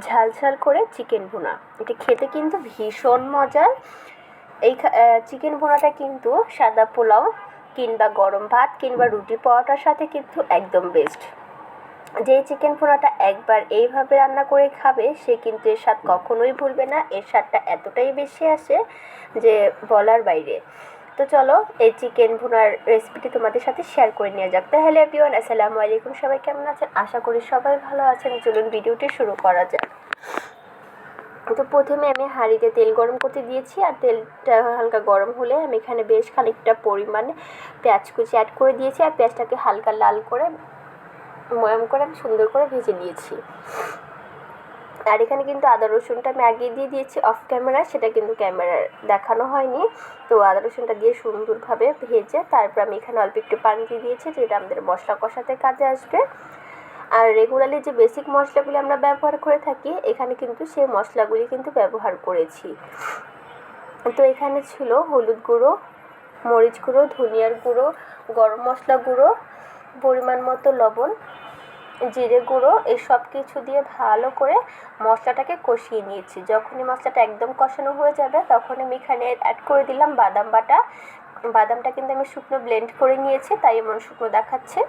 ঝাল ঝাল করে চিকেন ভুনা। এটা খেতে কিন্তু ভীষণ মজার। এই চিকেন ভুনাটা কিন্তু সাদা পোলাও কিংবা গরম ভাত কিংবা রুটি পরোটার সাথে কিন্তু একদম বেস্ট। যে চিকেন ভুনাটা একবার এইভাবে রান্না করে খাবে সে কিন্তু এর স্বাদ কখনোই ভুলবে না। এর স্বাদটা এতটাই বেশি আসে যে বলার বাইরে। তো চলো এই চিকেন ভুনার রেসিপিটি তোমাদের সাথে শেয়ার করে নেওয়া যাক। তো হ্যালো এভরিওয়ান, আসসালামু আলাইকুম। সবাই কেমন আছেন? আশা করি সবাই ভালো আছেন। চলুন ভিডিওটি শুরু করা যাক। তো প্রথমে আমি হাঁড়িতে তেল গরম করতে দিয়েছি, আর তেলটা হালকা গরম হলে আমি এখানে বেশ খানিকটা পরিমাণে পেঁয়াজ কুচি অ্যাড করে দিয়েছি, আর পেঁয়াজটাকে হালকা লাল করে ময়াম করে আমি সুন্দর করে ভেজে নিয়েছি। আর এখানে কিন্তু আদা রসুনটা আমি আগে দিয়ে দিয়েছি অফ ক্যামেরা, সেটা কিন্তু ক্যামেরায় দেখানো হয়নি। তো আদা রসুনটা দিয়ে সুন্দরভাবে ভেজে তারপর আমি এখানে অল্প একটু পানি দিয়ে দিয়েছি, যেটা আমাদের মশলা কষাতে কাজে আসবে। আর রেগুলারলি যে বেসিক মশলাগুলি আমরা ব্যবহার করে থাকি এখানে কিন্তু সেই মশলাগুলি কিন্তু ব্যবহার করেছি। তো এখানে ছিল হলুদ গুঁড়ো, মরিচ গুঁড়ো, ধনিয়ার গুঁড়ো, গরম মশলা গুঁড়ো, পরিমাণ মতো লবণ, জিরে গুঁড়ো, এই সব কিছু দিয়ে ভালো করে মশলাটাকে কষিয়ে নিয়েছি। যখনই মশলাটা একদম কষানো হয়ে যাবে তখন আমি এখানে অ্যাড করে দিলাম বাদাম বাটা। বাদামটা কিন্তু আমি শুকনো ব্লেন্ড করে নিয়েছি, তাই এমন শুকনো দেখাচ্ছে।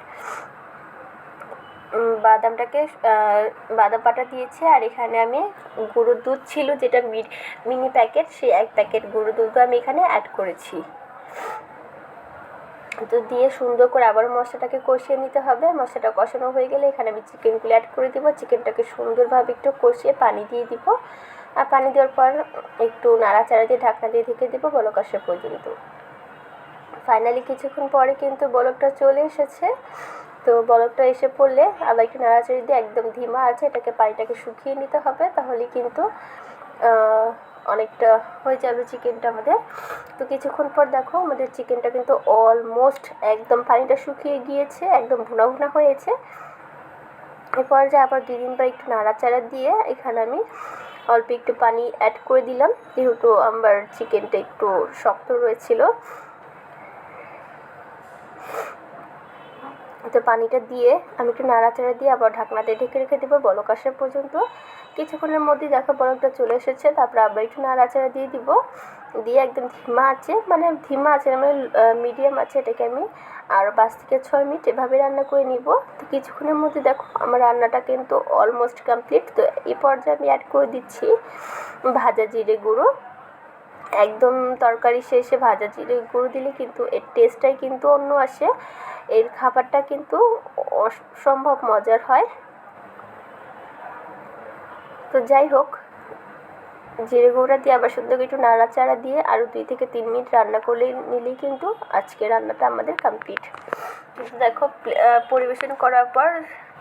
বাদামটাকে বাদাম বাটা দিয়েছি, আর এখানে আমি গুঁড়ো দুধ ছিল যেটা মিনি প্যাকেট, সেই 1 প্যাকেট গুঁড়ো দুধও আমি এখানে অ্যাড করেছি। তো দিয়ে সুন্দর করে আবার মশলাটাকে কষিয়ে নিতে হবে। মশলাটা কষানো হয়ে গেলে এখানে আমি চিকেনগুলো অ্যাড করে দিব। চিকেনটাকে সুন্দরভাবে একটু কষিয়ে পানি দিয়ে দিব, আর পানি দেওয়ার পর একটু নাড়াচাড়া দিয়ে ঢাকনা দিয়ে ঢেকে দেবো বলক আসা পর্যন্ত। ফাইনালি কিছুক্ষণ পরে কিন্তু বলকটা চলে এসেছে। তো বলকটা এসে পড়লে আবার একটু নাড়াচাড়ি দিয়ে একদম ধিমা আছে এটাকে পানিটাকে শুকিয়ে নিতে হবে, তাহলে কিন্তু অনেকটা হয়ে যাবে চিকেনটা আমাদের। তো কিছুক্ষণ পর দেখো আমাদের চিকেনটা কিন্তু অলমোস্ট একদম পানিটা শুকিয়ে গিয়েছে, একদম ভুনা ভুনা হয়েছে। এরপর যে আবার 2-3 বার একটু নাড়াচাড়া দিয়ে এখানে আমি অল্প একটু পানি অ্যাড করে দিলাম, যেহেতু আমার চিকেনটা একটু শক্ত রয়েছিল। তো পানিটা দিয়ে আমি একটু নাড়াচাড়া দিয়ে আবার ঢাকনাতে ঢেকে রেখে দেবো বলক আসা পর্যন্ত। কিছুক্ষণের মধ্যেই দেখো বলকটা চলে এসেছে। তারপরে আবার একটু নাড়াচাড়া দিয়ে দিব, দিয়ে একদম ধিমা আছে মানে মিডিয়াম আছে এটাকে আমি আরও 5 থেকে 6 মিনিট এভাবে রান্না করে নিব। তো কিছুক্ষণের মধ্যে দেখো আমার রান্নাটা কিন্তু অলমোস্ট কমপ্লিট। তো এই পর্যায়ে আমি অ্যাড করে দিচ্ছি ভাজা জিরে গুঁড়ো। একদম তরকারি শেষে ভাজা জিরে গুঁড়ো দিলে কিন্তু এর টেস্টটাই কিন্তু অন্য আসে, এর খাবারটা কিন্তু অসম্ভব মজার হয়। তো যাই হোক, জিরে গুঁড়োটা দিয়ে আবার সুন্দর একটু নাড়াচাড়া দিয়ে আরও 2 থেকে 3 মিনিট রান্না করলে নিলেই কিন্তু আজকে রান্নাটা আমাদের কমপ্লিট। দেখো পরিবেশন করার পর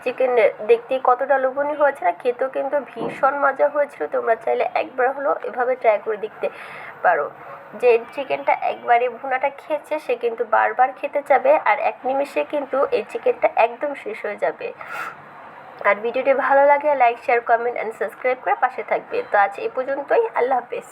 চিকেন দেখতেই কতটা লোভনীয় হয়েছে না, খেতেও কিন্তু ভীষণ মজা হয়েছিল। তোমরা চাইলে একবার হলো এভাবে ট্রাই করে দেখতে পারো। যে চিকেনটা একবারে ভুনাটা খেয়েছে সে কিন্তু বারবার খেতে চাবে, আর এক নিমেষে কিন্তু এই চিকেনটা একদম শেষ হয়ে যাবে। আর ভিডিওটি ভালো লাগে like, share, comment and subscribe করে পাশে থাকবে। তো আজ এই পর্যন্তই, আল্লাহ হাফেজ।